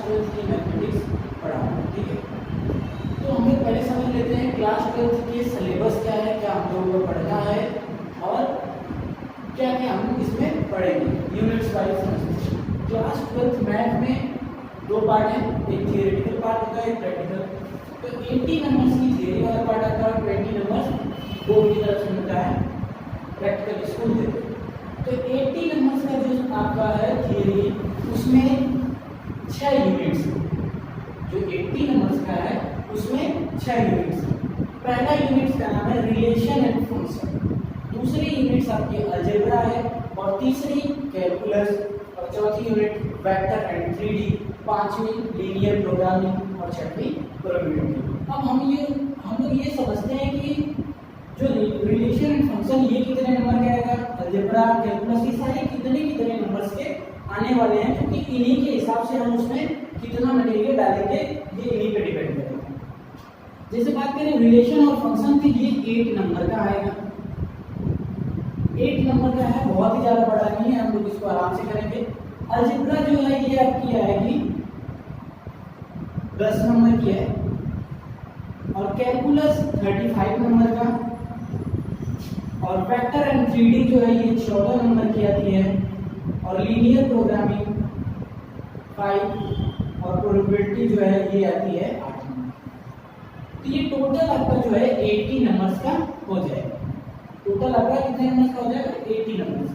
12th की mathematics पढ़ा रहा हूँ, ठीक है। तो हम लोग पहले समझ लेते हैं क्लास 12th के सिलेबस क्या है, क्या हम लोगों को पढ़ना है और क्या क्या हम इसमें पढ़ेंगे, यूनिट्स वाइज समझते हैं। क्लास 12th मैथ में दो पार्ट हैं, एक थियोरेटिकल पार्ट होता है, एक प्रैक्टिकल। तो 80 नंबर्स की थियोरी वाला पार्ट आता है और 20 नंबर्स बोर्ड की तरफ से मिलता है, प्रैक्टिकल स्कूल देते हैं। तो 80 नंबर्स का जो आपका है थियोरी, उसमें 6 यूनिट्स, जो 80 नंबर्स का है उसमें 6 यूनिट्स। पहला यूनिट का नाम है रिलेशन एंड फंक्शन, दूसरी यूनिट्स आपकी अलजेब्रा है, और तीसरी कैलकुलस, और चौथी यूनिट वेक्टर एंड 3D, पांचवी लीनियर प्रोग्रामिंग और छठवीं प्रोबेबिलिटी। अब हम लोग ये समझते हैं कि जो रिलेशन एंड फंक्शन ये कितने नंबर का आएगा, अलजेब्रा कैलकुलस ये सारे कितने नंबर्स के आने वाले हैं, क्योंकि इन्हीं के हिसाब से हम उसमें कितना मटेरियल डालेंगे ये इन्हीं पे डिपेंड करेगा। जैसे बात करें रिलेशन और फंक्शन की, ये 8 नंबर का आएगा, 8 नंबर का है, बहुत ही ज्यादा बड़ा नहीं है, हम लोग इसको आराम से करेंगे। अलजेब्रा जो है ये आपकी आएगी 10 नंबर की है, और कैलकुलस 35 नंबर का, और वेक्टर एंड 3D जो है ये 14 नंबर की आती है, और लीनियर प्रोग्रामिंग 5, और प्रोबेबिलिटी जो है ये आती है 8 नंबर। तो ये टोटल आपका जो है 80 नंबर्स का हो जाएगा। टोटल आपका कितने नंबर्स का हो जाएगा, 80 नंबर्स।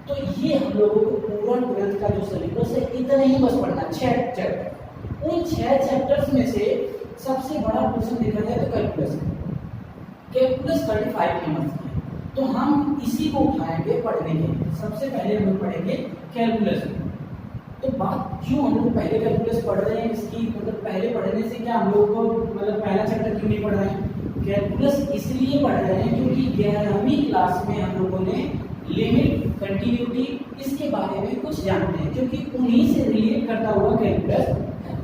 तो ये हम लोगों को पूरा 12th का जो सिलेबस है इतना ही बस पढ़ना, 6 चैप्टर। उन 6 चैप्टर्स में से सबसे बड़ा पोर्शन देखा जाए तो कैलकुलस है। कैलकुलस 35 नंबर्स का है, तो हम इसी को उठाएंगे पढ़ने के लिए। सबसे पहले हम लोग पढ़ेंगे कैलकुलस। तो बात क्यों हम लोग पहले कैलकुलस पढ़ रहे हैं, इसकी मतलब पहले पढ़ने से क्या हम लोग को मतलब पहला चैप्टर क्यों नहीं पढ़ रहे हैं? कैलकुलस इसलिए पढ़ रहे हैं क्योंकि 11वीं क्लास में हम लोगों ने लिमिट, कंटिन्यूटी इसके बारे में कुछ जानते हैं, क्योंकि उन्हीं से रिलेट करता हुआ कैलकुलस है।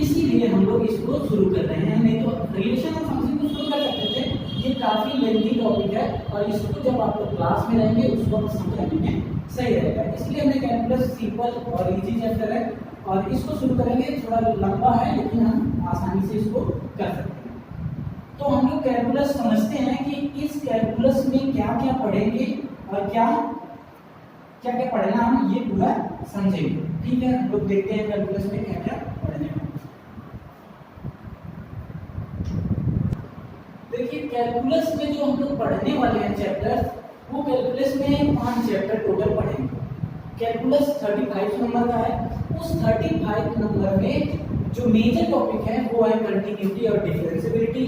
इसीलिए हम लोग इसको शुरू कर रहे हैं, नहीं तो रिलेशन और फंक्शन को शुरू कर सकते थे, ये काफी लेंथी टॉपिक है और इसको जब आप लोग क्लास में रहेंगे उस वक्त समझने में सही रहेगा। इसलिए हमने कैलकुलस सिंपल और इजी चैप्टर है और इसको शुरू करेंगे। थोड़ा लंबा है लेकिन हम आसानी से इसको कर सकते हैं। तो हम लोग कैलकुलस समझते हैं कि इस कैलकुलस में क्या क्या पढ़ेंगे और क्या क्या क्या पढ़ना हम ये पूरा समझेंगे, ठीक है। हम लोग देखते हैं कैलकुलस में क्या क्या पढ़ने हैं। देखिए कैलकुलस में जो हम लोग पढ़ने वाले हैं चैप्टर, वो कैलकुलस में 5 चैप्टर टोटल पढ़ेंगे। कैलकुलस 35 नंबर का है। उस 35 नंबर में जो मेजर टॉपिक है वो है कंटिन्यूटी और डिफरेंशियबिलिटी,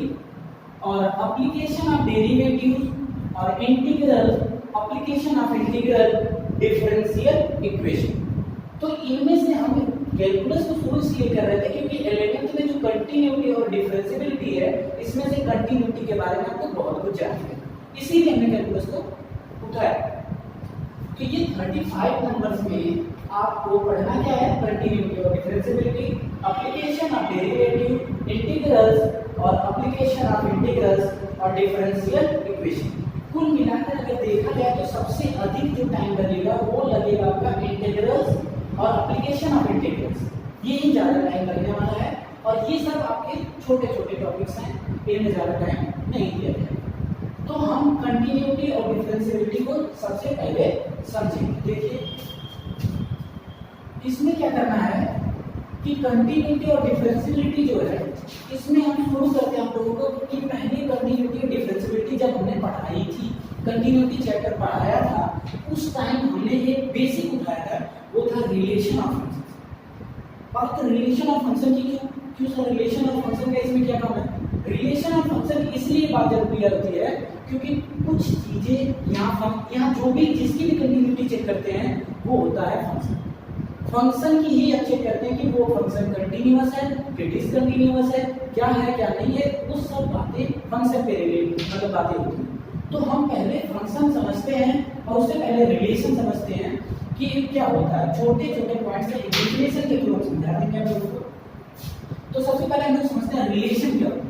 और एप्लीकेशन ऑफ डेरिवेटिव्स और integral, application of integral, differential equation. तो इनमें से हम कैलकुलस को शुरू इसलिए कर रहे थे क्योंकि 11th में जो कंटिन्यूटी और डिफरेंशियबिलिटी है, इसमें से कंटिन्यूटी के बारे में आपको बहुत कुछ जानना है, इसीलिए हमने कैलकुलस को उठाया। तो ये 35 नंबर्स में आपको पढ़ना क्या है, कंटिन्यूटी और differentiability, application of derivative, integrals और एप्लीकेशन ऑफ इंटीग्रल्स और डिफरेंशियल इक्वेशन। कुल मिलाकर अगर देखा जाए तो सबसे अधिक जो टाइम लगेगा वो लगेगा आपका इंटीग्रल्स और एप्लीकेशन ऑफ इंटीग्रल्स, ये ही ज़्यादा टाइम लगने वाला है। और ये सब आपके छोटे छोटे टॉपिक्स हैं, इनमें ज़्यादा टाइम नहीं दिया जाएगा। तो हम कंटिन्यूटी और डिफरेंशियबिलिटी को सबसे पहले समझेंगे। देखिए इसमें क्या करना है कि कंटिन्यूटी और डिफरेंशियबिलिटी जो है, इसमें हम शुरू करते हैं आप लोगों को कि पहले कंटिन्यूटी और डिफरेंशियबिलिटी जब हमने पढ़ाई थी, कंटिन्यूटी चैप्टर पढ़ाया था, उस टाइम हमने ये बेसिक उठाया था, वो था रिलेशन ऑफ फंक्शन। बात रिलेशन ऑफ फंक्शन की क्यों सर रिलेशन ऑफ फंक्शन का इसमें क्या काम है? रिलेशन ऑफ फंक्शन इसलिए बात जरूरी होती है क्योंकि कुछ चीजें यहाँ जो भी जिसकी भी कंटिन्यूटी चेक करते हैं वो होता है फंक्शन। फंक्शन की ही हम चेक करते हैं कि वो फंक्शन कंटिन्यूअस है कि डिसकंटिन्यूअस है, क्या है क्या नहीं है, वो सब बातें फंक्शन पे रिलेटेड मतलब बातें होती हैं। तो हम पहले फंक्शन समझते हैं और उससे पहले रिलेशन समझते हैं कि क्या होता है। छोटे छोटे पॉइंट्स का डेफिनेशन के थ्रू समझा देंगे आप लोगों को। तो सबसे पहले हम लोग समझते हैं रिलेशन क्या होता है।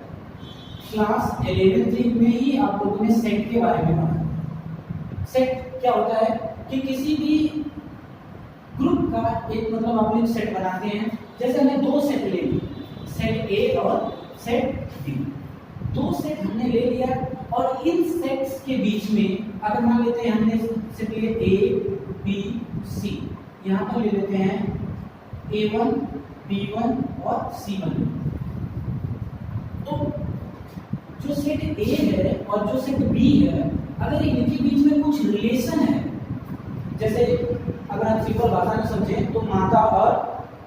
क्लास 11th में ही आप लोगों ने सेट के बारे में पढ़ा। सेट क्या होता है कि किसी भी ग्रुप का एक मतलब आप लोग सेट बनाते हैं। जैसे हमने दो सेट ले लिए, सेट ए और सेट बी, दो सेट हमने ले लिया और इन सेट्स के बीच में अगर मान लेते हैं हमने सेट लिए ए बी सी, यहाँ पर ले लेते हैं A1 B1 और C1। तो जो सेट A है और जो सेट B है, अगर इनके बीच में कुछ रिलेशन है, जैसे अगर आप सिंपल भाषा में समझें तो माता और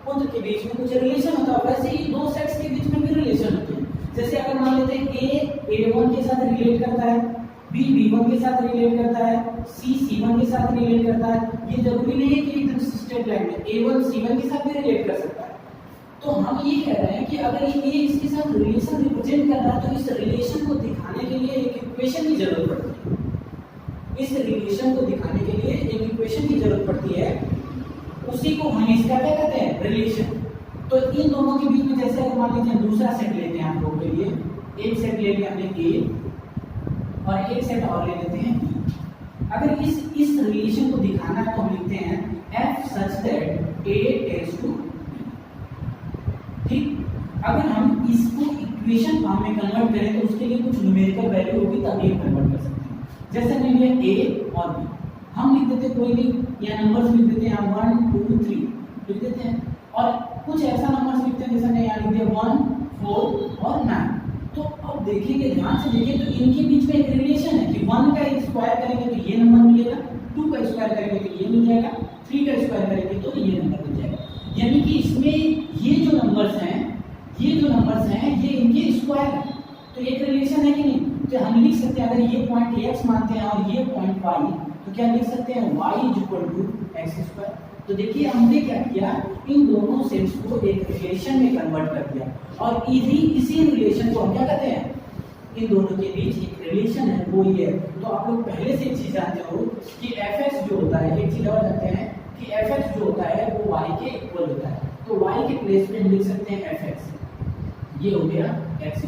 पुत्र के बीच में कुछ रिलेशन होता है, वैसे ही दो सेट्स के बीच में भी रिलेशन होते हैं। जैसे अगर मान लेते हैं A A1 के साथ रिलेट करता है, B B1 के साथ रिलेट करता है, C C1 के साथ रिलेट करता है, ये जरूरी नहीं है कि एकदम स्ट्रेट लाइन में A1 C1 के साथ भी रिलेट कर सकता है। तो हम ये कह रहे हैं कि अगर ये इसके साथ रिलेशन रिप्रेजेंट कर रहा है तो इस रिलेशन को दिखाने के लिए एक इक्वेशन की जरूरत पड़ती है। इस रिलेशन को दिखाने के लिए एक इक्वेशन की जरूरत पड़ती है, उसी को हम इसका क्या कहते हैं, रिलेशन। तो इन दोनों के बीच में जैसे अगर मान लीजिए दूसरा सेट लेते हैं आप लोगों के लिए, एक सेट ले लिया हमने A और एक सेट और ले लेते हैं B। अगर इस रिलेशन को दिखाना है तो हम लिखते हैं F such that A tends to B। ठीक, अगर हम इसको इक्वेशन फॉर्म में कन्वर्ट करें तो उसके लिए कुछ न्यूमेरिकल वैल्यू होगी तभी हम कन्वर्ट कर सकते हैं। जैसे हमने लिया A और B, हम लिख देते कोई भी या नंबर्स लिख देते हैं 1 2 3 लिख देते हैं, और कुछ ऐसा नंबर्स लिखते हैं जैसे हमने यहाँ लिख दिया 1 4 और 9। तो अब देखेंगे, ध्यान से देखिए, तो इनके बीच में एक रिलेशन है कि 1 का स्क्वायर करेंगे तो ये नंबर मिलेगा, 2 का स्क्वायर करेंगे तो ये मिल जाएगा, 3 का स्क्वायर करेंगे तो ये नंबर मिल जाएगा। यानी कि इसमें ये जो नंबर्स हैं ये इनके स्क्वायर है, तो एक रिलेशन है कि नहीं। तो हम लिख सकते हैं, अगर ये पॉइंट x मानते हैं और ये पॉइंट y, तो क्या लिख सकते हैं y = x²। तो देखिए हमने क्या किया, इन दोनों सेट्स को एक रिलेशन में कन्वर्ट कर दिया, और इसी रिलेशन को हम क्या कहते हैं, इन दोनों के बीच एक रिलेशन है, वो ये है। तो आप लोग पहले से एक चीज जानते हो कि fx जो होता है, एक चीज और जानते हैं कि fx जो होता है वो y के इक्वल होता है। तो y के प्लेस पे हम लिख सकते हैं fx, ये हो गया x²।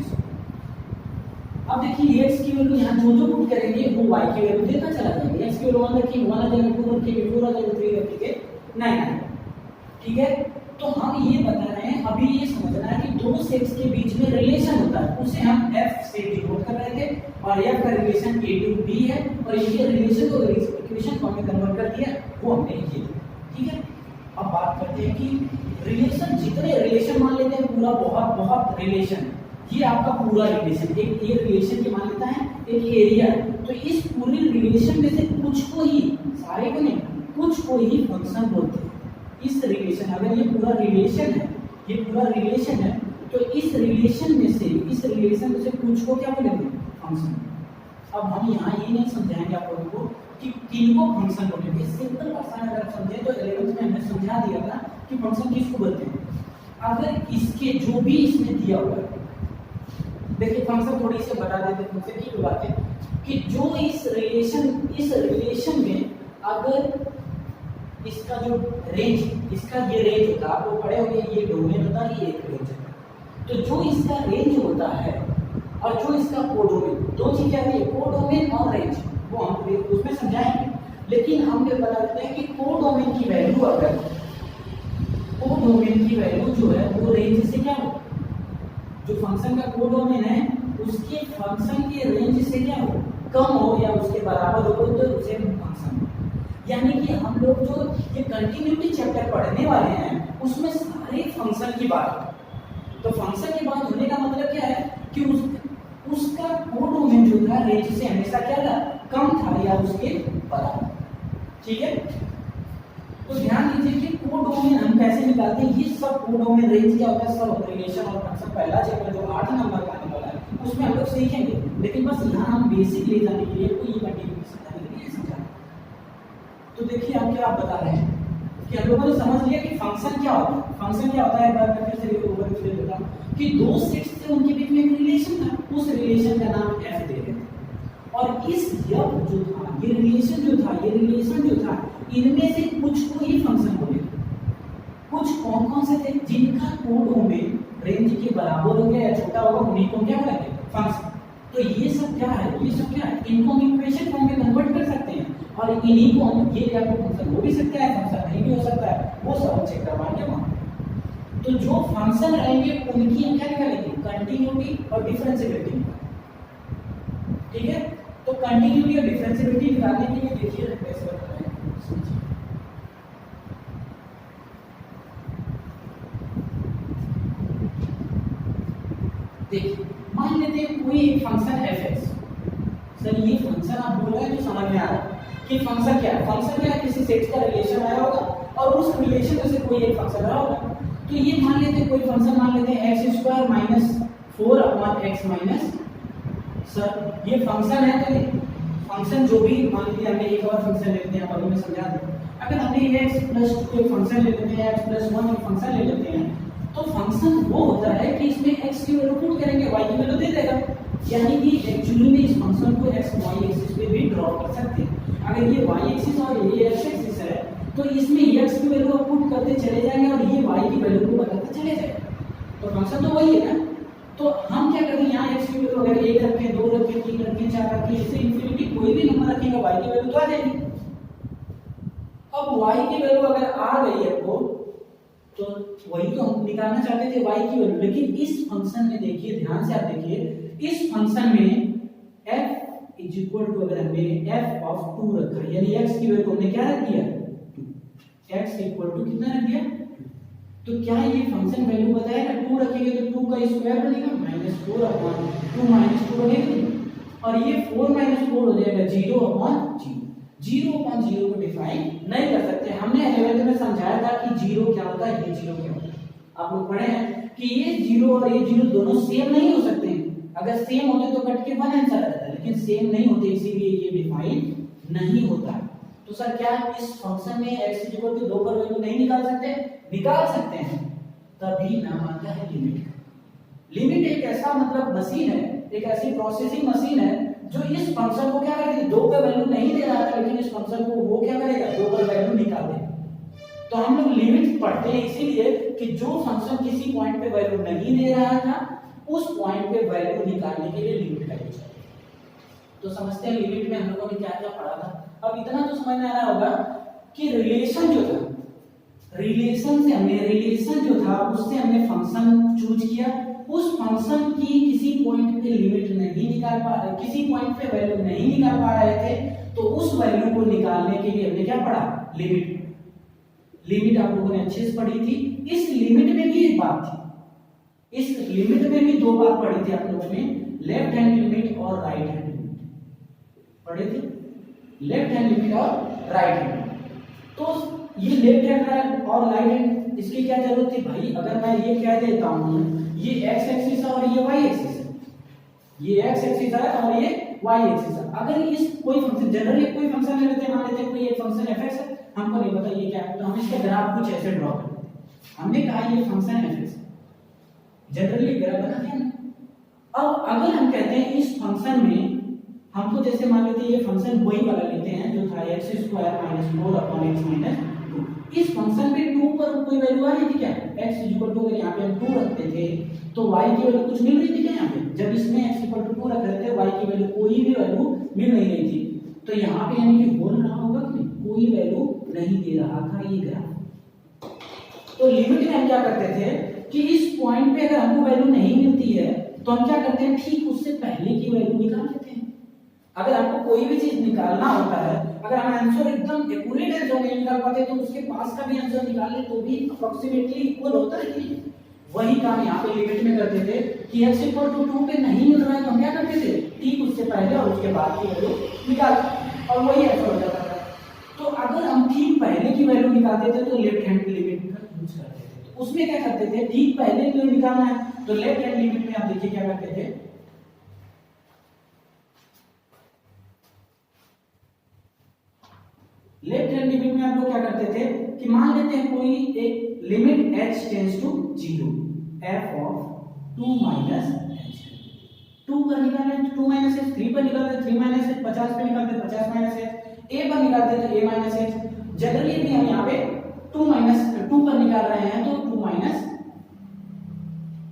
अब देखिए x की वैल्यू यहाँ जो पुट करेंगे वो y की वैल्यू देता चला जाएगा। x की वैल्यू 1 रखिए, 1 आ जाएगा, 2 रखिए, 4 आ जाएगा, 3 रखिए, 9 आ जाएगा। ठीक है, तो हम ये बता रहे हैं, अभी ये समझना है कि दो सेट्स के बीच में रिलेशन होता है, उसे हम f से डिनोट कर रहे थे, और f का रिलेशन a to b है, और ये रिलेशन को इक्वेशन फॉर्म में कन्वर्ट कर दिया, वो हमने ये लिखा। ठीक है, अब बात करते हैं कि रिलेशन, जितने रिलेशन मान लेते हैं पूरा बहुत रिलेशन, ये आपका पूरा रिलेशन, एक ये रिलेशन की मान लेता है एक एरिया। तो इस पूरी रिलेशन में से कुछ को ही, सारे को नहीं, कुछ को ही फंक्शन बोलते हैं। इस रिलेशन, अगर ये पूरा रिलेशन है तो इस रिलेशन में से कुछ को क्या बोलेंगे, फंक्शन। अब हम यहाँ ये नहीं समझाएंगे आप लोगों को कि किनको फंक्शन बोलेंगे। सिंपल भाषा में अगर समझे तो 11th में हमने समझा दिया था कि फंक्शन किसको बोलते हैं। अगर इसके जो भी इसमें दिया हुआ है, देखिए फंक्शन थोड़ी से बता देते हैं तुमसे की बात है कि जो इस रिलेशन में अगर इसका जो रेंज, इसका ये रेंज होता है, आप लोग पढ़े होंगे, ये डोमेन होता है, ये एक रेंज होता है। तो जो इसका रेंज होता है और जो इसका कोडोमेन, दो चीजें आती है, कोडोमेन और रेंज, वो हम उसमें समझाएंगे। लेकिन हम ये बता देते हैं कि कोडोमेन की वैल्यू, अगर कोडोमेन की वैल्यू जो है वो रेंज से क्या हो, जो फंक्शन का कोडोमेन है उसके फंक्शन के रेंज से क्या हो, कम हो या उसके बराबर हो, तो उसे फंक्शन। यानी कि हम लोग जो ये कंटिन्यूटी चैप्टर पढ़ने वाले हैं उसमें सारे फंक्शन की बात है। तो फंक्शन की बात होने का मतलब क्या है कि उसका कोडोमेन जो था रेंज से हमेशा क्या था, कम था या उसके बराबर। ठीक है, तो ध्यान दीजिए कि कोडोमेन हम कैसे निकालते हैं। ये सब कोडोमेन, रेंज क्या होता है, सब रिलेशन और फंक्शन पहला चैप्टर जो 8 नंबर का आने वाला है उसमें हम लोग सीखेंगे। लेकिन बस यहाँ हम बेसिक ले जाने के लिए कोई कंटिन्यूटी समझाने के लिए समझा। तो देखिए आप क्या बता रहे हैं कि हम लोगों ने समझ लिया कि फंक्शन क्या होता है। फंक्शन क्या होता है, एक बार मैं फिर से ओवरव्यू देता हूं कि दो सेट्स थे, उनके बीच में एक रिलेशन था, उस रिलेशन का नाम f दे रहे थे, और इस f जो था, ये रिलेशन जो था, इनमें से कुछ को ही फंक्शन बोले। कुछ कौन से थे, जिनका कोडोमेन रेंज के बराबर हो गया या छोटा होगा, उन्हीं को क्या बोलेंगे, फंक्शन। तो ये सब क्या है, इनको हम इक्वेशन फॉर्म में कन्वर्ट कर सकते हैं, और इन्हीं को हम, ये या तो फंक्शन हो भी सकता है, फंक्शन नहीं भी हो सकता है, वो सब हम चेक करवाएंगे वहां। तो जो फंक्शन रहेंगे उनकी हम क्या निकालेंगे, कंटिन्यूटी और डिफरेंशिएबिलिटी। ठीक है, तो कंटिन्यूटी और डिफरेंशिएबिलिटी निकालने के लिए देखिए कैसे होता है। देखिए मान लेते हैं कोई एक फंक्शन f(x), सर ये फंक्शन आप बोल रहे हैं तो समझ में आ रहा है कि फंक्शन क्या है, फंक्शन क्या है, किसी सेट का रिलेशन आया होगा और उस रिलेशन में से कोई एक फंक्शन रहा होगा। तो ये मान लेते हैं कोई फंक्शन, मान लेते हैं x² minus 4/x minus, sir ये फंक्शन है तो फंक्शन जो भी मान लीजिए हमने एक और फंक्शन ले लेते हैं, अभी मैं समझा दूं, अगर हमने x+2 कोई फंक्शन ले लेते हैं, x+1 एक फंक्शन ले लेते हैं, तो फंक्शन वो होता है कि इसमें x की वैल्यू पुट करेंगे, y की वैल्यू दे देगा, यानी कि एक्चुअली में इस फंक्शन को x y एक्सिस पे भी ड्रॉ कर सकते हैं। अगर ये y एक्सिस और ये x एक्सिस है तो इसमें x की वैल्यू पुट करते चले जाएंगे और ये y की वैल्यू को बताते चले जाएंगे, तो फंक्शन तो वही है ना। तो हम क्या करते हैं, यहाँ x की वैल्यू अगर 1 रखें, 2 रखें, 3 रखें, 4 रखें, इससे इंफिनिटी कोई भी नंबर रखेंगे y की वैल्यू तो आ जाएगी। अब y की वैल्यू अगर आ गई है तो वही तो हम निकालना चाहते थे y की वैल्यू, लेकिन इस फंक्शन में देखिए, ध्यान से आप देखिए, इस फंक्शन में f इज इक्वल टू, अगर हमने f ऑफ 2 रखा है, यानी x की वैल्यू हमने क्या रख दिया 2, x इक्वल टू कितना रख दिया, तो क्या ये फंक्शन वैल्यू बताएगा, 2 रखेंगे तो 2 का स्क्वायर बनेगा -4/2 -2 बनेगा, और ये 4 - 4 हो जाएगा 0/0। 0/0 को डिफाइन नहीं कर सकते। हमने 11th में समझाया था कि 0 क्या होता है, ये 0 क्या होता है, आप लोग पढ़े हैं कि ये 0 और ये 0 दोनों सेम नहीं हो सकते हैं, अगर सेम होते तो कट के 1 आंसर आ जाता, लेकिन सेम नहीं होते इसीलिए ये डिफाइन नहीं होता। तो सर क्या इस फंक्शन में x इक्वल टू 2 पर वैल्यू नहीं निकाल सकते, निकाल सकते हैं, तभी नाम आता है लिमिट। लिमिट एक ऐसा मतलब मशीन है, एक ऐसी प्रोसेसिंग मशीन है जो इस फंक्शन को क्या करेगी, 2 का वैल्यू नहीं दे रहा था, लेकिन इस फंक्शन को वो क्या करेगा, 2 का वैल्यू निकाल देगा। तो हम लोग लिमिट पढ़ते हैं इसीलिए कि जो फंक्शन किसी पॉइंट पे वैल्यू नहीं दे रहा था, उस पॉइंट पे वैल्यू निकालने के लिए लिमिट का यूज करते हैं। तो समझते हैं लिमिट में हम लोगों ने क्या क्या पढ़ा था। अब इतना तो समझ में आ रहा होगा कि रिलेशन जो था, रिलेशन जो था उससे हमने फंक्शन चूज किया, उस फंक्शन की किसी पॉइंट पे लिमिट नहीं निकाल पा रहे, किसी पॉइंट पे वैल्यू नहीं निकाल पा रहे थे, तो उस वैल्यू को निकालने के लिए हमने क्या पढ़ा, लिमिट। लिमिट आप लोगों ने अच्छे से पढ़ी थी। इस लिमिट में भी एक बात थी, इस लिमिट में भी 2 बात पढ़ी थी आप लोगों ने, लेफ्ट हैंड लिमिट और राइट हैंड लिमिट पढ़े थे, लेफ्ट हैंड लिमिट और राइट हैंड। तो ये लेफ्ट हैंड और राइट हैंड, इसकी क्या जरूरत थी भाई, अगर मैं ये कह देता हूं ये x एक्सिस है और ये y एक्सिस है, ये x एक्सिस है और ये y एक्सिस है, अगर इस कोई फंक्शन, जनरली कोई फंक्शन ले लेते हैं, मान लेते हैं कोई एक फंक्शन f(x) है, हमको नहीं पता ये क्या है, तो हम इसका ग्राफ कुछ ऐसे ड्रॉ करते हैं। हमने कहा ये फंक्शन f(x), जनरली ग्राफ बनाते हैं। अब अगर हम कहते हैं इस फंक्शन में हमको, जैसे मान लेते हैं ये फंक्शन वही वाला लेते हैं जो था x² - 4/x - 2, इस फंक्शन में 2 पर कोई वैल्यू आ रही थी क्या, x = अगर यहाँ पे हम 2 रखते थे तो y की वैल्यू कुछ मिल रही थी क्या, यहाँ पे जब इसमें x = 2 रख रहे थे y की वैल्यू कोई भी वैल्यू मिल नहीं रही थी, तो यहाँ पे यानी कि बोल रहा होगा कि कोई वैल्यू नहीं दे रहा था ये ग्राफ। तो लिमिट में हम क्या करते थे कि इस पॉइंट पे अगर हमको वैल्यू नहीं मिलती है तो हम क्या करते हैं, ठीक उससे पहले की वैल्यू निकाल लेते हैं। अगर आपको कोई भी चीज निकालना होता है, अगर हम आंसर एकदम एक्यूरेट आंसर नहीं निकाल पाते तो उसके पास का भी आंसर निकाल ले तो भी अप्रोक्सीमेटली इक्वल होता है कि वही काम यहाँ पे लिमिट में करते थे कि x = 2 पे नहीं मिल रहा है तो हम क्या करते थे, ठीक उससे पहले और उसके बाद की वैल्यू निकाल, और वही आंसर हो जाता था। तो अगर हम ठीक पहले की वैल्यू निकालते थे तो लेफ्ट हैंड लिमिट का यूज करते थे, तो उसमें क्या करते थे, ठीक पहले की वैल्यू निकालना है तो लेफ्ट हैंड लिमिट में आप देखिए क्या करते थे, लेफ्ट हैंड लिमिट में आप लोग क्या करते थे कि मान लेते हैं कोई एक limit h tends to 0, f of 2 - h, 2 पर निकालना है 2 - h, 3 पर निकालते 3 - h, 50 पे निकालते 50 - h, a पर निकालते तो a - h। जनरली भी हम यहाँ पे 2 पर निकाल रहे हैं तो 2 -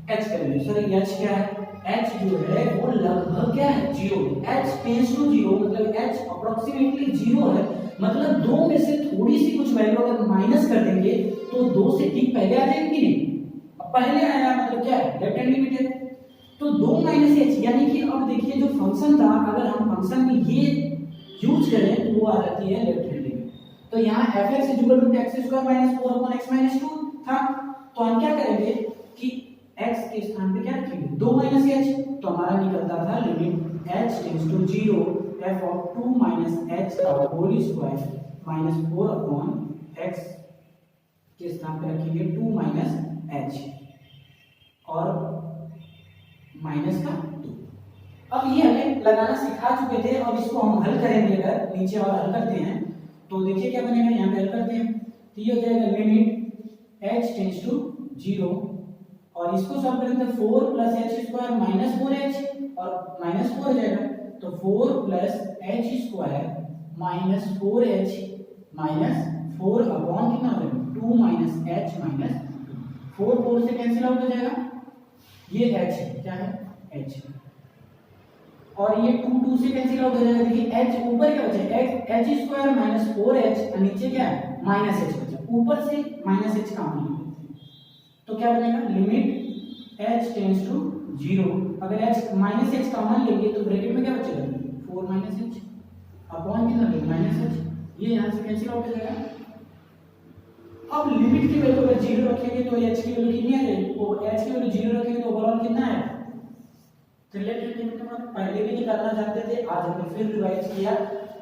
h करेंगे। सर h क्या है, h जो है वो लगभग क्या है, 0, h टेंड्स टू 0 मतलब h अप्रोक्सीमेटली 0 है, मतलब 2 में से थोड़ी सी कुछ वैल्यू अगर माइनस कर देंगे तो 2 से ठीक पहले आ जाएगी नहीं, पहले आया मतलब क्या है, लेफ्ट हैंड लिमिट है। तो 2 माइनस एच, यानी कि अब देखिए जो फंक्शन था, अगर हम फंक्शन में ये यूज करें तो वो आ जाती है लेफ्ट हैंड लिमिट। तो यहाँ fx x² minus 4 upon x minus 2 था, तो हम क्या करेंगे कि x के स्थान पे क्या रखेंगे, 2 माइनस एच, तो हमारा निकलता था limit h tends to 0 f of 2 minus h का whole square minus 4 upon x के स्थान पे रखेंगे 2 माइनस h और माइनस का 2। अब ये हमें लगाना सिखा चुके थे और इसको हम हल करेंगे, अगर नीचे और हल करते हैं तो देखिए क्या बनेगा, यहाँ पे हल करते हैं तो ये हो जाएगा लिमिट h टेंड्स टू 0 और इसको सॉल्व करेंगे तो 4 plus H square minus 4h और माइनस 4 हो जाएगा, तो 4 plus H square minus 4h minus 4 upon कितना हो जाएगा 2 माइनस h माइनस 4, 4 से कैंसिल आउट हो जाएगा, ये h है, क्या है h, और ये 2 2 से कैंसिल आउट हो जाएगा। देखिए h ऊपर क्या बचा, h स्क्वायर माइनस 4h और नीचे क्या है माइनस h बचा, ऊपर से माइनस h कॉमन ले लेते हैं तो क्या बनेगा लिमिट h टेंड्स टू 0, अगर h माइनस h कॉमन लेंगे तो ब्रैकेट में क्या बचेगा 4 माइनस h अपॉन कितना माइनस h, ये यहां से कैंसिल आउट हो जाएगा। अब लिमिट की वैल्यू अगर 0 रखेंगे तो h की वैल्यू कितनी आ जाएगी, वो h की वैल्यू 0 रखेंगे तो ओवरऑल कितना है, तो लेफ्ट हैंड लिमिट हम पहले भी निकालना चाहते थे, आज हमने फिर रिवाइज किया।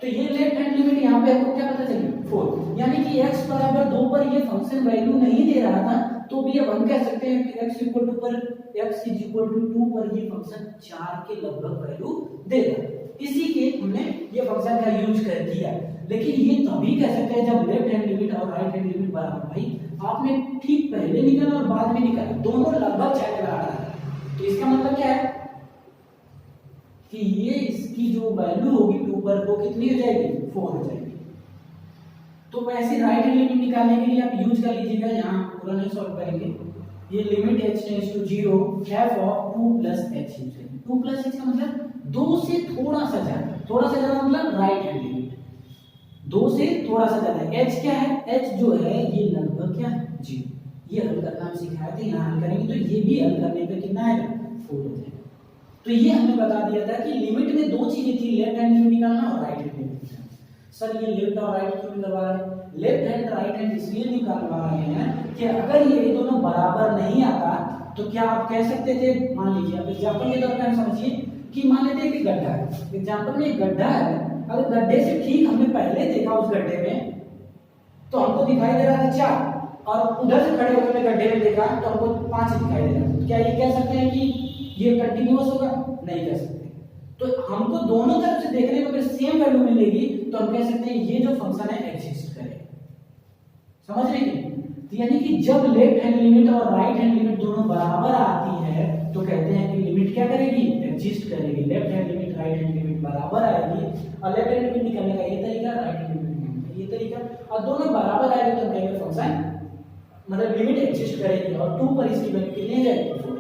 तो ये लेफ्ट हैंड लिमिट यहाँ पे आपको क्या पता चली 4, यानी कि x बराबर 2 पर ये फंक्शन वैल्यू नहीं दे रहा था तो भी अब हम कह सकते हैं कि x इक्वल टू 2 पर ये फंक्शन 4 के लगभग वैल्यू देगा। इसी के हमने ये फंक्शन का यूज कर दिया, लेकिन ये तभी कह सकते हैं जब लेफ्ट हैंड लिमिट और राइट हैंड लिमिट बराबर, भाई आपने ठीक पहले निकाला और बाद में निकाला, दोनों लगभग 4 के बराबर है, तो इसका मतलब क्या है कि ये इसकी जो वैल्यू होगी 2 पर वो कितनी हो जाएगी 4 हो जाएगी। तो वैसे राइट हैंड लिमिट निकालने के लिए आप यूज कर लीजिएगा, यहाँ पूरा नहीं सॉल्व करेंगे, ये limit h tends to 0 f of 2 plus h, 2 plus h का मतलब 2 से थोड़ा सा ज्यादा, थोड़ा सा ज्यादा मतलब राइट हैंड लिमिट 2 से थोड़ा सा ज्यादा, h क्या है, h जो है ये लगभग क्या है 0, ये हल करना हम सिखाए थे, यहाँ हल करेंगे तो ये भी हल करने पे कितना आएगा 4 हो जाएगा। तो ये हमने बता दिया था कि लिमिट में दो चीजें थी, लेफ्ट हैंड लिमिट निकालना और राइट हैंड लिमिट निकालना। सर ये लेफ्ट और राइट क्यों निकलवा रहे हैं, लेफ्ट हैंड राइट हैंड इसलिए निकालवा रहे हैं कि अगर ये दोनों बराबर नहीं आता तो क्या आप कह सकते थे, मान लीजिए अब एग्जांपल के तौर पर समझिए कि मान लेते हैं कि गड्ढा है, एग्जांपल में एक गड्ढा है, अगर गड्ढे से ठीक हमने पहले देखा उस गड्ढे में तो हमको दिखाई दे रहा था 4 और उधर से खड़े होकर गड्ढे में देखा तो हमको 5 दिखाई दे रहा था, क्या ये कह सकते हैं कि ये कंटीन्यूअस होगा, नहीं कह सकते। तो हमको दोनों तरफ से देखने में अगर सेम वैल्यू मिलेगी तो हम कह सकते हैं ये जो फंक्शन है एग्जिस्ट करेगा, समझ रहे हैं। तो यानी कि जब लेफ्ट हैंड लिमिट और राइट हैंड लिमिट दोनों बराबर आती है तो कहते हैं कि लिमिट क्या करेगी एग्जिस्ट करेगी, left hand limit right hand limit बराबर आएगी और लेफ्ट हैंड लिमिट निकालने का ये तरीका, राइट हैंड लिमिट निकालने का ये तरीका, और दोनों बराबर आएंगे तो कहेंगे फंक्शन मतलब लिमिट एग्जिस्ट करेगी और 2 पर इसकी वैल्यू कितनी जाएगी 4।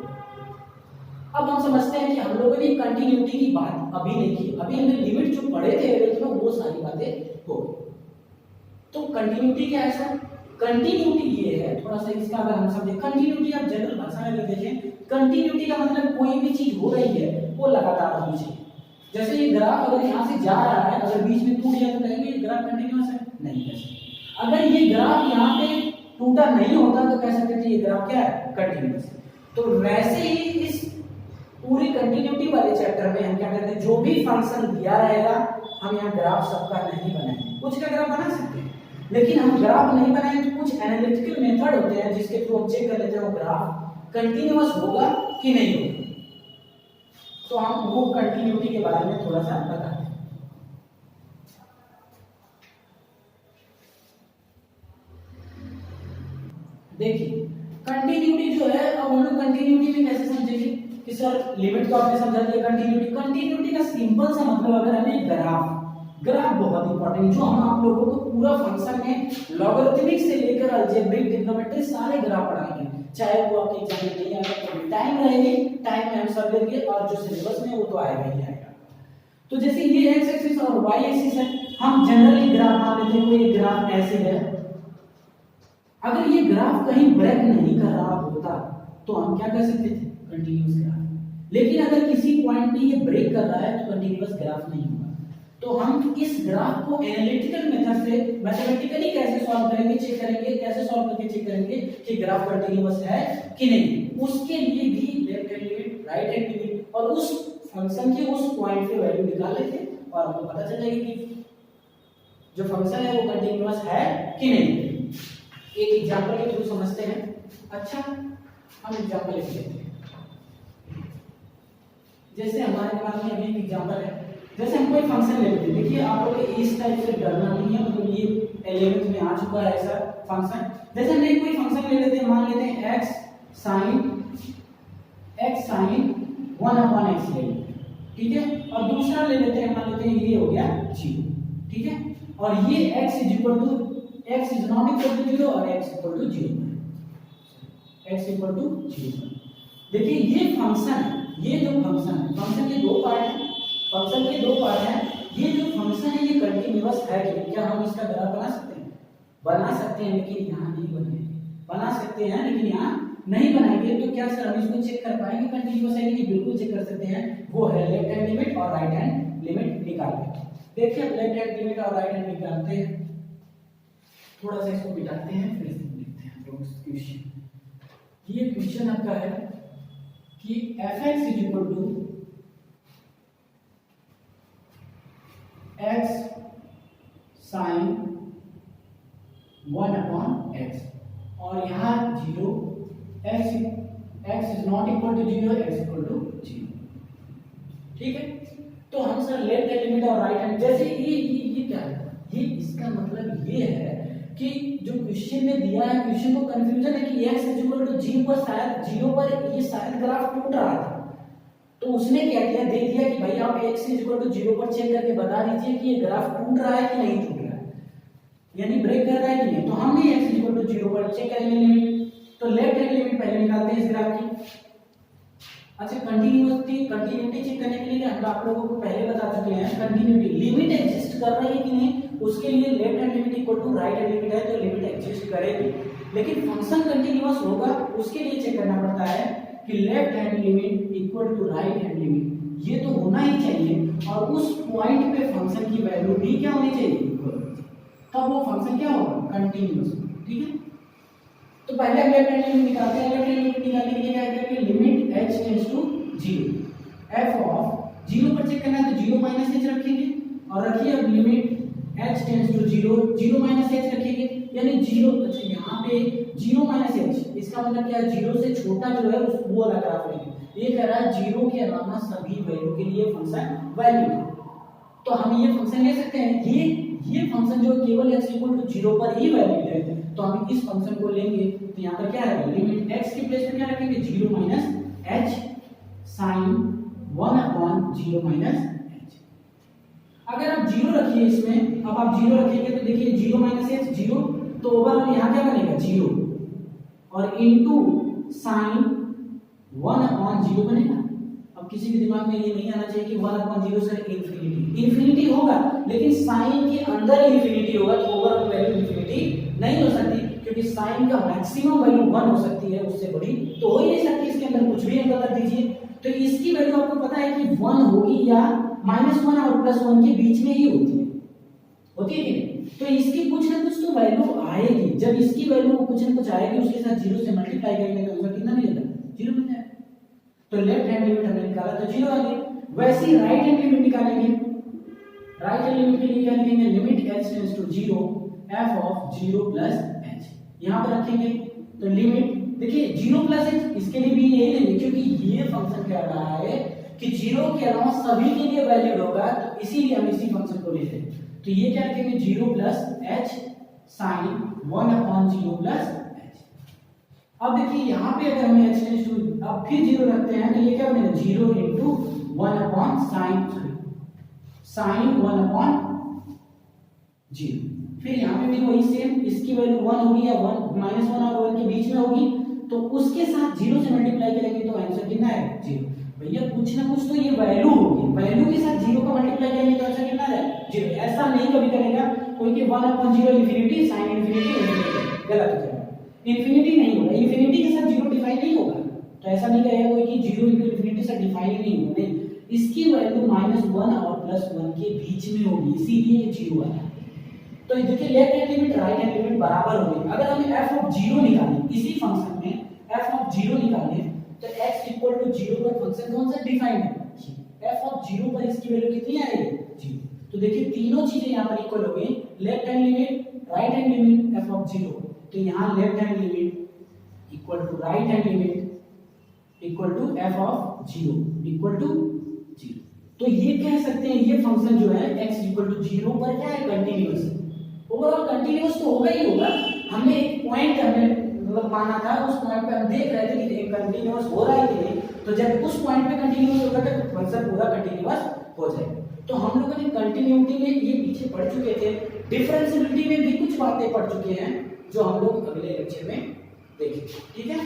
अब हम समझते हैं कि हम लोगों ने कंटिन्यूटी की बात अभी नहीं की, अभी हमने लिमिट जो पढ़े थे तो वो सारी बातें हो गई। तो कंटिन्यूटी क्या है सर, कंटिन्यूटी ये है, थोड़ा सा इसका अगर हम समझे, कंटिन्यूटी आप जनरल भाषा में अगर देखें, कंटिन्यूटी का मतलब कोई भी चीज हो रही है वो लगातार होनी चाहिए। जैसे ये ग्राफ अगर यहाँ से जा रहा है, अगर बीच में टूट जाए तो कहेंगे ये ग्राफ कंटिन्यूअस है, नहीं कह सकते। अगर ये ग्राफ यहाँ पे टूटा नहीं होता तो कह सकते थे ये ग्राफ क्या है कंटिन्यूअस है। तो वैसे ही इस पूरी कंटिन्यूटी वाले चैप्टर में हम क्या करते हैं, जो भी फंक्शन दिया रहेगा हम यहाँ ग्राफ सबका नहीं बनाएंगे, कुछ का ग्राफ बना सकते हैं लेकिन हम ग्राफ नहीं बनाएंगे तो कुछ एनालिटिकल मेथड होते हैं जिसके थ्रू हम चेक कर लेते हैं वो ग्राफ कंटिन्यूअस होगा कि नहीं होगा। तो हम वो कंटिन्यूटी के बारे में थोड़ा सा बताते हैं। देखिए कंटिन्यूटी जो है, अब हम लोग कंटिन्यूटी में कैसे समझेंगे कि सर लिमिट को आपने समझा दिया, कंटिन्यूटी, कंटिन्यूटी का सिंपल सा मतलब अगर हमें ग्राफ, ग्राफ बहुत इंपॉर्टेंट, जो हम आप लोगों को पूरा फंक्शन में लॉगरिथमिक से लेकर अलजेब्रिक ट्रिग्नोमेट्री सारे ग्राफ पढ़ाएंगे, चाहे वो आपके एग्जाम में नहीं आएगा तो टाइम रहेगी, टाइम में हम सब लेंगे और जो सिलेबस में वो तो आएगा ही आएगा। तो जैसे ये एक्स एक्सिस और वाई एक्सिस है, हम जनरली ग्राफ मान लेते हैं कोई ग्राफ ऐसे है, अगर ये ग्राफ कहीं ब्रेक नहीं कर रहा होता तो हम क्या कर सकते थे, कंटिन्यूअस ग्राफ। लेकिन अगर किसी पॉइंट पे ये ब्रेक कर रहा है तो कंटिन्यूअस ग्राफ नहीं होगा। तो हम इस ग्राफ को एनालिटिकल मेथड से मैथमेटिकली कैसे सॉल्व करेंगे, चेक करेंगे, कैसे सॉल्व करके चेक करेंगे कि ग्राफ कंटिन्यूअस है कि नहीं। उसके लिए भी left hand limit, right hand limit और उस फंक्शन के उस पॉइंट पे वैल्यू निकाल लेते और आपको पता चल जाएगा कि जो फंक्शन है वो कंटिन्यूअस है कि नहीं। एक एग्जांपल के थ्रू समझते हैं। अच्छा, हम एग्जांपल लिख लेते हैं। जैसे हमारे पास में अभी एक एग्जांपल है, जैसे हम कोई फंक्शन ले लेते हैं। देखिए आप लोग इस टाइप से डरना नहीं है, मतलब ये 11th में आ चुका है ऐसा फंक्शन। जैसे हम कोई फंक्शन ले लेते हैं, मान लेते हैं x sin 1/x ले लेते हैं, ठीक है। और दूसरा ले लेते हैं, मान लेते हैं ये हो गया 0, ठीक है। और ये x is not equal to 0 और x equal to 0, x equal to 0। देखिए ये फंक्शन, ये जो फंक्शन है, फंक्शन के दो पार्ट हैं, फंक्शन के दो पार्ट हैं। ये जो फंक्शन है ये कंटिन्यूअस है कि नहीं, क्या हम इसका ग्राफ बना सकते हैं? बना सकते हैं, लेकिन यहाँ नहीं बनाएंगे। बना सकते हैं लेकिन यहाँ नहीं बनाएंगे। तो क्या सर हम इसको चेक कर पाएंगे कंटिन्यूअस है कि नहीं? बिल्कुल चेक कर सकते हैं। वो है लेफ्ट हैंड लिमिट और राइट हैंड लिमिट निकालते। देखिए लेफ्ट हैंड लिमिट और राइट हैंड निकालते हैं। थोड़ा सा इसको मिटाते हैं, फिर देखते हैं क्वेश्चन। ये क्वेश्चन आपका है कि fx is equal to x sin 1/x और यहाँ 0, x is not equal to 0, x equal to 0, ठीक है। तो हम सर लेफ्ट हैंड लिमिट और राइट हैंड, जैसे ये क्या है, ये इसका मतलब ये है कि जो क्वेश्चन ने दिया है, क्वेश्चन को कंफ्यूजन है कि x इज इक्वल टू 0 पर शायद 0 पर ये शायद ग्राफ टूट रहा था। तो उसने क्या किया, दे दिया कि भाई आप x इज इक्वल टू 0 पर चेक करके बता दीजिए कि ये ग्राफ टूट रहा है कि नहीं टूट रहा है, यानी ब्रेक कर रहा है कि नहीं। तो हमने x इज इक्वल टू 0 पर चेक करेंगे लिमिट। तो लेफ्ट हैंड लिमिट पहले निकालते हैं इस ग्राफ की। अच्छा, कंटिन्यूटी चेक करने के लिए हम आप लोगों को पहले बता चुके हैं, कंटिन्यूटी लिमिट एग्जिस्ट कर रही है कि नहीं, उसके लिए left hand limit equal to right hand limit है, तो लिमिट एग्जिस्ट करेगी। लेकिन फंक्शन कंटिन्यूअस होगा उसके लिए चेक करना पड़ता है कि left hand limit equal to right hand limit, ये तो होना ही चाहिए। और उस पॉइंट पे फंक्शन की वैल्यू भी क्या होनी चाहिए, तब वो फंक्शन क्या होगा, कंटिन्यूअस, ठीक है। तो पहले हम लेफ्ट हैंड लिमिट निकालते हैं। लेफ्ट हैंड लिमिट निकालने के लिए क्या करेंगे, limit h tends to 0, f of 0 पर चेक करना है तो 0 माइनस h रखेंगे और रखिए अब limit h tends to 0, 0 minus h रखेंगे, यानी 0। अच्छा यहाँ पे 0 माइनस h, इसका मतलब क्या है, 0 से छोटा जो है वो वाला ग्राफ लेंगे। ये कह रहा है 0 के अलावा सभी वैल्यू के लिए फंक्शन वैल्यू, तो हम ये फंक्शन ले सकते हैं। ये फंक्शन जो केवल x इक्वल टू 0 पर ही वैल्यू है, तो हम इस फंक्शन को लेंगे। तो यहाँ पर क्या है, लिमिट x के प्लेस पे क्या रखेंगे, 0 minus h sin 1/0 minus h। अगर आप 0 रखिए इसमें, अब आप 0 रखेंगे तो देखिए 0 माइनस h 0, तो ओवरऑल यहाँ क्या बनेगा 0 और इनटू sin 1/0 बनेगा। अब किसी के दिमाग में ये नहीं आना चाहिए कि 1/0 से इंफिनिटी होगा, लेकिन साइन के अंदर इंफिनिटी होगा, तो ओवरऑल वैल्यू इंफिनिटी नहीं हो सकती, क्योंकि साइन का मैक्सिमम वैल्यू 1 हो सकती है, उससे बड़ी तो हो ही नहीं सकती। इसके अंदर कुछ भी अंदर रख दीजिए, तो इसकी वैल्यू आपको पता है कि 1 होगी या -1 और +1 के बीच में ही होती है कि नहीं। तो इसकी कुछ ना कुछ तो वैल्यू आएगी। जब इसकी वैल्यू कुछ ना कुछ आएगी, उसके साथ 0 से मल्टीप्लाई करेंगे तो आंसर कितना मिलेगा, 0 मिल जाएगा। तो लेफ्ट हैंड लिमिट हमने निकाला तो 0 आ गई। वैसे ही राइट हैंड लिमिट निकालेंगे। राइट हैंड लिमिट के लिए क्या लिखेंगे, limit h tends to 0, f of 0 plus h यहां पर रखेंगे। तो लिमिट देखिए 0 प्लस h, इसके लिए भी यही लेंगे, क्योंकि ये फंक्शन कह रहा है कि 0 के अलावा सभी के लिए वैलिड होगा, तो इसीलिए हम इसी फंक्शन को लेते हैं। तो ये क्या लिखेंगे, 0 plus h sin 1/0 plus h। अब देखिए यहाँ पे अगर हमें h टेंड्स टू, अब फिर 0 रखते हैं, तो ये क्या बनेगा, 0 into 1/sin 1/0। फिर यहाँ पे भी वही सेम, इसकी वैल्यू 1 होगी या 1 -1 और 1 के बीच में होगी, तो उसके साथ 0 से मल्टीप्लाई करेंगे तो आंसर कितना है, 0। भैया कुछ ना कुछ तो ये वैल्यू होगी, वैल्यू के साथ 0 का मल्टीप्लाई करेंगे तो आंसर कितना है, 0। ऐसा नहीं कभी करेगा कोई कि 1/0 इंफिनिटी sin इंफिनिटी, गलत हो जाएगा। इंफिनिटी नहीं होगा, इंफिनिटी के साथ 0 डिफाइन नहीं होगा, तो ऐसा नहीं कहेगा कोई कि 0 into infinity से डिफाइन नहीं होगा, नहीं, इसकी वैल्यू -1 और +1 के बीच में होगी, इसीलिए ये 0 आया। तो देखिए left hand limit right hand limit बराबर होगी। अगर हमें f(0) निकालें इसी फंक्शन में f(0) निकालें तो x = 0 पर फंक्शन कौन सा डिफाइन है, f(0) पर इसकी वैल्यू कितनी आएगी, 0। तो देखिए तीनों चीजें यहाँ पर इक्वल हो गई, left hand limit right hand limit f(0), तो यहाँ left hand limit equal to right hand limit equal to f(0) equal to 0। तो ये कह सकते हैं ये फंक्शन जो है x = 0 पर क्या है, कंटीन्यूअस है। ओवरऑल कंटीन्यूअस तो होगा ही होगा, हमने एक पॉइंट मतलब माना था, उस पॉइंट पे हम देख रहे थे कि कंटीन्यूअस हो रहा है कि नहीं, तो जब उस पॉइंट पे कंटीन्यूअस होगा तो फंक्शन पूरा कंटीन्यूअस हो जाएगा। तो हम लोगों ने कंटिन्यूटी में ये पीछे पढ़ चुके थे, डिफरेंशिएबिलिटी में भी कुछ बातें पढ़ चुके हैं जो हम लोग अगले लेक्चर में देखेंगे, ठीक है।